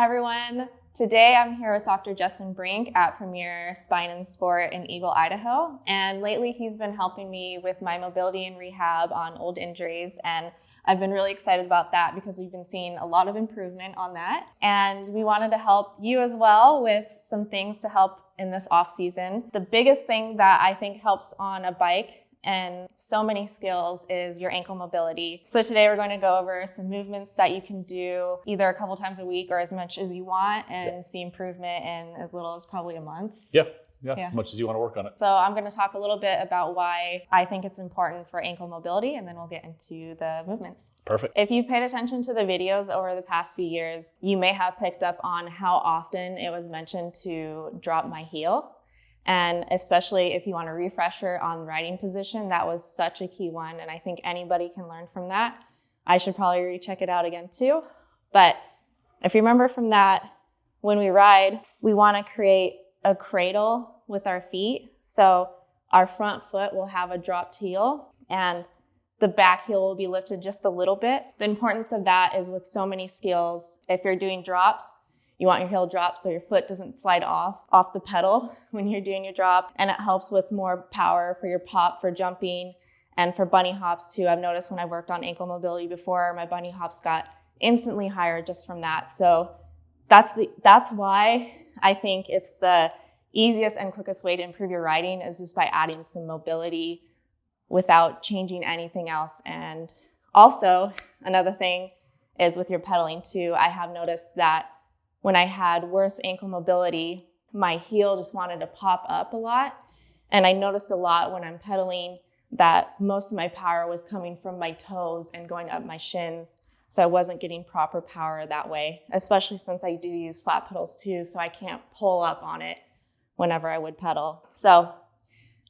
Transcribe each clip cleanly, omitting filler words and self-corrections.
Hi everyone. Today I'm here with Dr. Justin Brink at Premier Spine and Sport in Eagle, Idaho. And lately he's been helping me with my mobility and rehab on old injuries. And I've been really excited about that because we've been seeing a lot of improvement on that. And we wanted to help you as well with some things to help in this off season. The biggest thing that I think helps on a bike and so many skills is your ankle mobility. So today we're going to go over some movements that you can do either a couple times a week or as much as you want and see improvement in as little as probably a month. Yeah, as much as you want to work on it. So I'm going to talk a little bit about why I think it's important for ankle mobility, and then we'll get into the movements. Perfect. If you've paid attention to the videos over the past few years, you may have picked up on how often it was mentioned to drop my heel. And especially if you want a refresher on riding position, that was such a key one. And I think anybody can learn from that. I should probably recheck it out again too. But if you remember from that, when we ride, we want to create a cradle with our feet. So our front foot will have a dropped heel and the back heel will be lifted just a little bit. The importance of that is with so many skills. If you're doing drops, you want your heel dropped so your foot doesn't slide off the pedal when you're doing your drop. And it helps with more power for your pop, for jumping, and for bunny hops too. I've noticed when I worked on ankle mobility before, my bunny hops got instantly higher just from that. So that's why I think it's the easiest and quickest way to improve your riding is just by adding some mobility without changing anything else. And also another thing is with your pedaling too. I have noticed that when I had worse ankle mobility, my heel just wanted to pop up a lot. And I noticed a lot when I'm pedaling that most of my power was coming from my toes and going up my shins. So I wasn't getting proper power that way, especially since I do use flat pedals too, so I can't pull up on it whenever I would pedal. So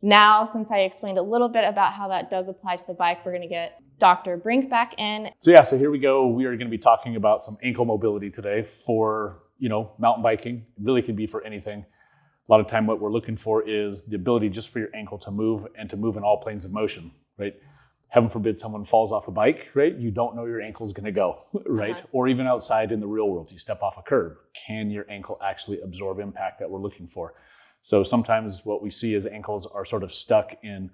now, since I explained a little bit about how that does apply to the bike, we're gonna get Dr. Brink back in. So here we go. We are going to be talking about some ankle mobility today for, mountain biking. It really can be for anything. A lot of time what we're looking for is the ability just for your ankle to move and to move in all planes of motion, right? Heaven forbid someone falls off a bike, right? You don't know your ankle's going to go, right? Or even outside in the real world, you step off a curb. Can your ankle actually absorb impact that we're looking for? So sometimes what we see is ankles are sort of stuck in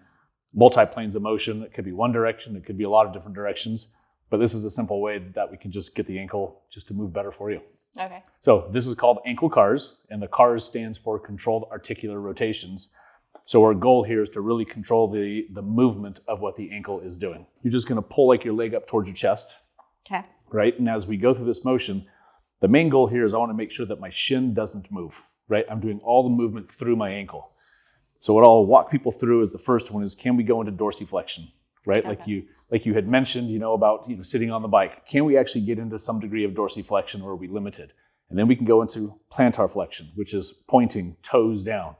multi-planes of motion. It could be one direction, it could be a lot of different directions, but this is a simple way that we can just get the ankle just to move better for you. Okay. So this is called ankle CARS, and the CARS stands for controlled articular rotations. So our goal here is to really control the movement of what the ankle is doing. You're just gonna pull like your leg up towards your chest. Okay. Right, and as we go through this motion, the main goal here is I wanna make sure that my shin doesn't move, right? I'm doing all the movement through my ankle. So what I'll walk people through is the first one is, can we go into dorsiflexion, right? Okay. Like you had mentioned, about sitting on the bike. Can we actually get into some degree of dorsiflexion, or are we limited? And then we can go into plantarflexion, which is pointing toes down.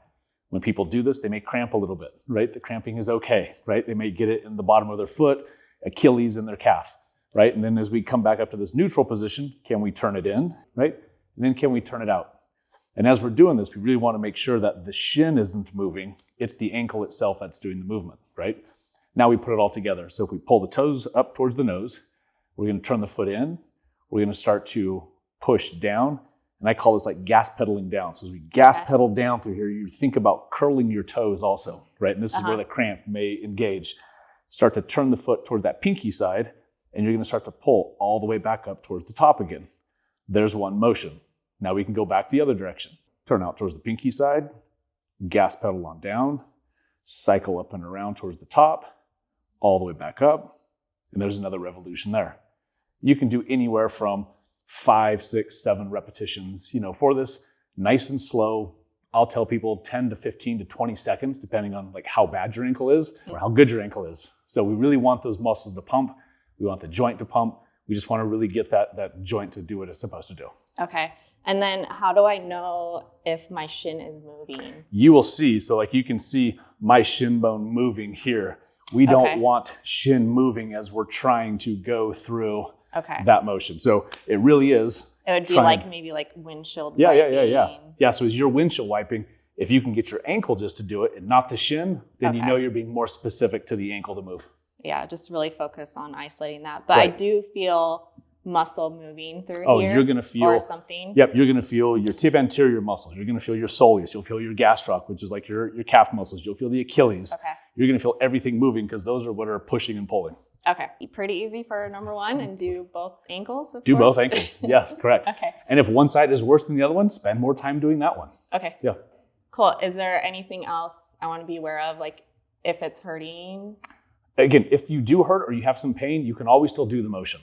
When people do this, they may cramp a little bit, right? The cramping is okay, right? They may get it in the bottom of their foot, Achilles, and their calf, right? And then as we come back up to this neutral position, can we turn it in, right? And then can we turn it out? And as we're doing this, we really want to make sure that the shin isn't moving. It's the ankle itself that's doing the movement, right? Now we put it all together. So if we pull the toes up towards the nose, we're going to turn the foot in. We're going to start to push down. And I call this like gas pedaling down. So as we gas pedal down through here, you think about curling your toes also, right? And this is where the cramp may engage. Start to turn the foot towards that pinky side, and you're going to start to pull all the way back up towards the top again. There's one motion. Now we can go back the other direction. Turn out towards the pinky side, gas pedal on down, cycle up and around towards the top, all the way back up, and there's another revolution there. You can do anywhere from 5, 6, 7 repetitions, for this, nice and slow. I'll tell people 10 to 15 to 20 seconds, depending on like how bad your ankle is or how good your ankle is. So we really want those muscles to pump. We want the joint to pump. We just want to really get that joint to do what it's supposed to do. Okay. And then how do I know if my shin is moving? You will see. So like you can see my shin bone moving here. We don't want shin moving as we're trying to go through that motion. So it really is. It would be like maybe like windshield wiping. Yeah, so as you're windshield wiping, if you can get your ankle just to do it and not the shin, then you know you're being more specific to the ankle to move. Yeah, just really focus on isolating that. But I do feel muscle moving through here. You're going to feel or something. Yep, you're going to feel your tib anterior muscles. You're going to feel your soleus. You'll feel your gastroc, which is like your calf muscles. You'll feel the Achilles. Okay. You're going to feel everything moving because those are what are pushing and pulling. Okay. Pretty easy for number one, and do both ankles, of Do course. both ankles. Yes, correct. Okay. And if one side is worse than the other one, spend more time doing that one. Okay. Yeah. Cool. Is there anything else I want to be aware of, like if it's hurting? Again, if you do hurt or you have some pain, you can always still do the motion,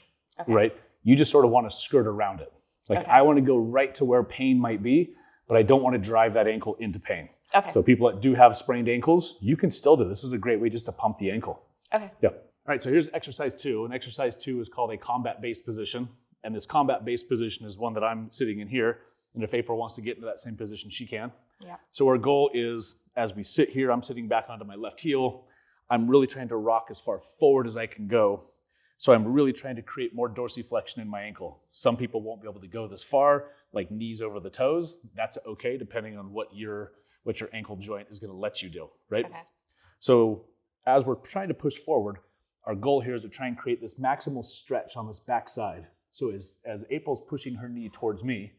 right? You just sort of want to skirt around it. Like I want to go right to where pain might be, but I don't want to drive that ankle into pain. Okay. So people that do have sprained ankles, you can still do this. This is a great way just to pump the ankle. Okay. Yeah. All right, so here's exercise 2. And exercise 2 is called a combat-based position. And this combat-based position is one that I'm sitting in here. And if April wants to get into that same position, she can. Yeah. So our goal is, as we sit here, I'm sitting back onto my left heel. I'm really trying to rock as far forward as I can go. So I'm really trying to create more dorsiflexion in my ankle. Some people won't be able to go this far, like knees over the toes. That's okay, depending on what your ankle joint is going to let you do, right? Okay. So as we're trying to push forward, our goal here is to try and create this maximal stretch on this back side. So as April's pushing her knee towards me,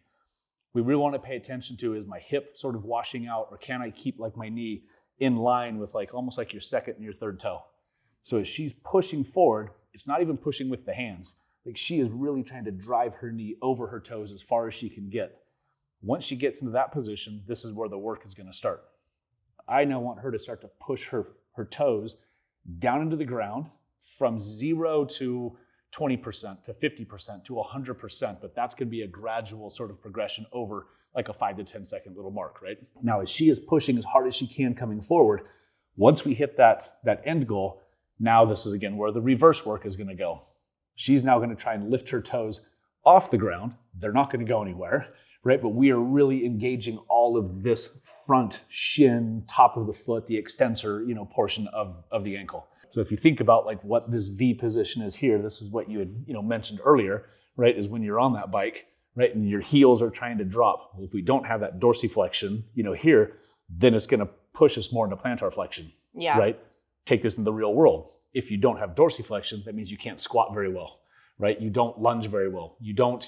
we really want to pay attention to, is my hip sort of washing out, or can I keep like my knee in line with like almost like your second and your third toe? So as she's pushing forward, it's not even pushing with the hands. Like she is really trying to drive her knee over her toes as far as she can get. Once she gets into that position, this is where the work is going to start. I now want her to start to push her toes down into the ground from 0 to 20% to 50% to 100%, but that's going to be a gradual sort of progression over like a 5 to 10 second little mark, right? Now, as she is pushing as hard as she can coming forward, once we hit that end goal, now this is again where the reverse work is going to go. She's now going to try and lift her toes off the ground. They're not going to go anywhere, right? But we are really engaging all of this front shin, top of the foot, the extensor, portion of the ankle. So if you think about like what this V position is here, this is what you had, mentioned earlier, right? Is when you're on that bike, right? And your heels are trying to drop. Well, if we don't have that dorsiflexion, here, then it's going to push us more into plantar flexion, right? Take this in the real world. If you don't have dorsiflexion, that means you can't squat very well, right? You don't lunge very well. You don't,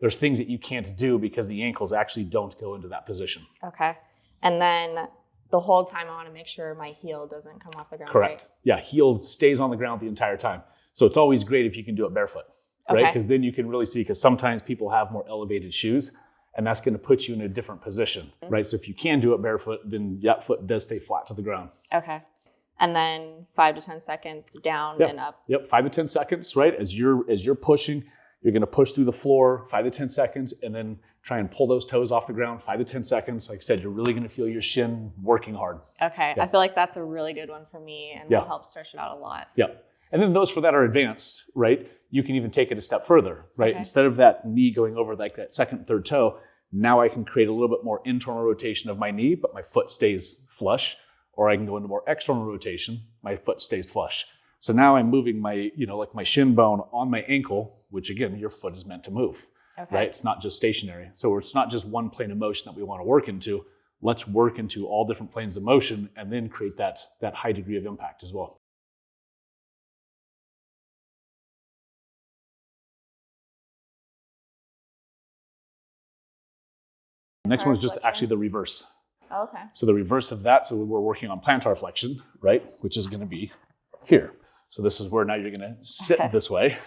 there's things that you can't do because the ankles actually don't go into that position. Okay. And then the whole time I want to make sure my heel doesn't come off the ground. Correct. Right? Yeah, heel stays on the ground the entire time. So it's always great if you can do it barefoot, right? Because then you can really see, because sometimes people have more elevated shoes, and that's going to put you in a different position, right? So if you can do it barefoot, then that foot does stay flat to the ground. Okay. And then 5 to 10 seconds down and up. Yep, 5 to 10 seconds, right? As you're pushing, you're going to push through the floor 5 to 10 seconds, and then try and pull those toes off the ground 5 to 10 seconds. Like I said, you're really going to feel your shin working hard. Okay. I feel like that's a really good one for me, and will help stretch it out a lot. Yeah. And then those that are advanced, right? You can even take it a step further, right? Okay. Instead of that knee going over like that second, third toe, now I can create a little bit more internal rotation of my knee, but my foot stays flush. Or I can go into more external rotation, my foot stays flush. So now I'm moving my, like my shin bone on my ankle, which again, your foot is meant to move, right? It's not just stationary. So it's not just one plane of motion that we want to work into. Let's work into all different planes of motion and then create that high degree of impact as well. Next one is just actually the reverse. Oh, okay. So the reverse of that, so we're working on plantar flexion, right? Which is going to be here. So this is where now you're going to sit this way,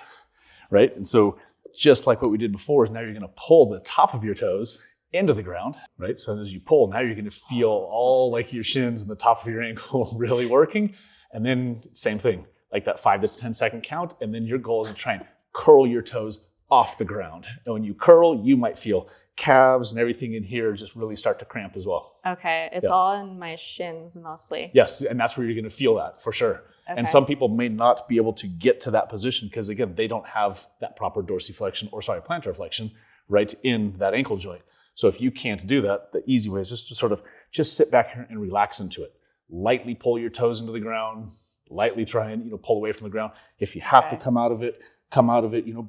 right? And so just like what we did before, is now you're going to pull the top of your toes into the ground, right? So as you pull, now you're going to feel all like your shins and the top of your ankle really working. And then same thing, like that 5 to 10 second count. And then your goal is to try and curl your toes off the ground. And when you curl, you might feel calves and everything in here just really start to cramp as well. Okay. It's all in my shins mostly. Yes. And that's where you're going to feel that for sure. Okay. And some people may not be able to get to that position because again, they don't have that proper plantar flexion right in that ankle joint. So if you can't do that, the easy way is just to sort of just sit back here and relax into it. Lightly pull your toes into the ground, lightly try and, pull away from the ground. If you have to come out of it,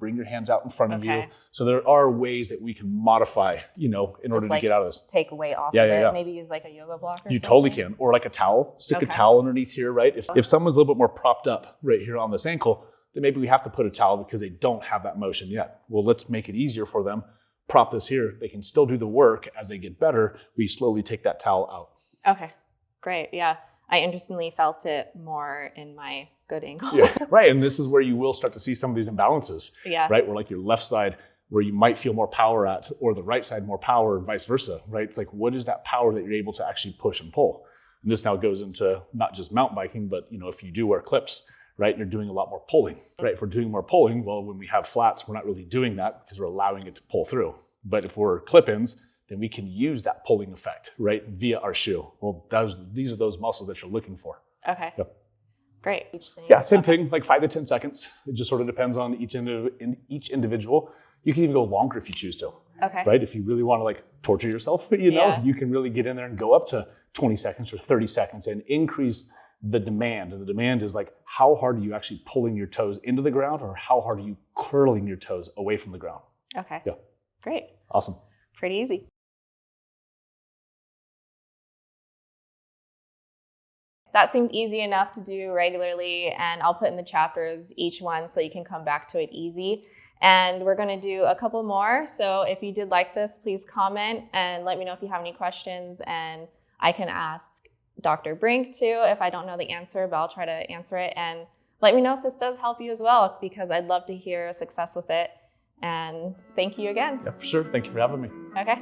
bring your hands out in front of you. So there are ways that we can modify, in order to get out of this. Take weight off of it. Maybe use like a yoga block or something. You totally can. Or like a towel. Stick a towel underneath here, right? If someone's a little bit more propped up right here on this ankle, then maybe we have to put a towel because they don't have that motion yet. Well, let's make it easier for them. Prop this here. They can still do the work. As they get better, we slowly take that towel out. Okay, great. Yeah, I interestingly felt it more in my good ankle. Yeah, right. And this is where you will start to see some of these imbalances. Yeah. Right, where like your left side, where you might feel more power at, or the right side more power, and vice versa. Right. It's like, what is that power that you're able to actually push and pull? And this now goes into not just mountain biking, but if you do wear clips, right, you're doing a lot more pulling. Right. If we're doing more pulling, well, when we have flats, we're not really doing that because we're allowing it to pull through. But if we're clip-ins, then we can use that pulling effect, right, via our shoe. Well, these are those muscles that you're looking for. Okay. Yep. Great. Yeah, same thing, like 5 to 10 seconds. It just sort of depends on each individual. You can even go longer if you choose to. Okay. Right? If you really want to like torture yourself, you can really get in there and go up to 20 seconds or 30 seconds and increase the demand. And the demand is like, how hard are you actually pulling your toes into the ground, or how hard are you curling your toes away from the ground? Okay. Yeah. Great. Awesome. Pretty easy. That seemed easy enough to do regularly, and I'll put in the chapters each one so you can come back to it easy. And we're going to do a couple more. So if you did like this, please comment and let me know if you have any questions, and I can ask Dr. Brink too if I don't know the answer, but I'll try to answer it. And let me know if this does help you as well, because I'd love to hear success with it. And thank you again. Yeah, for sure. Thank you for having me. Okay.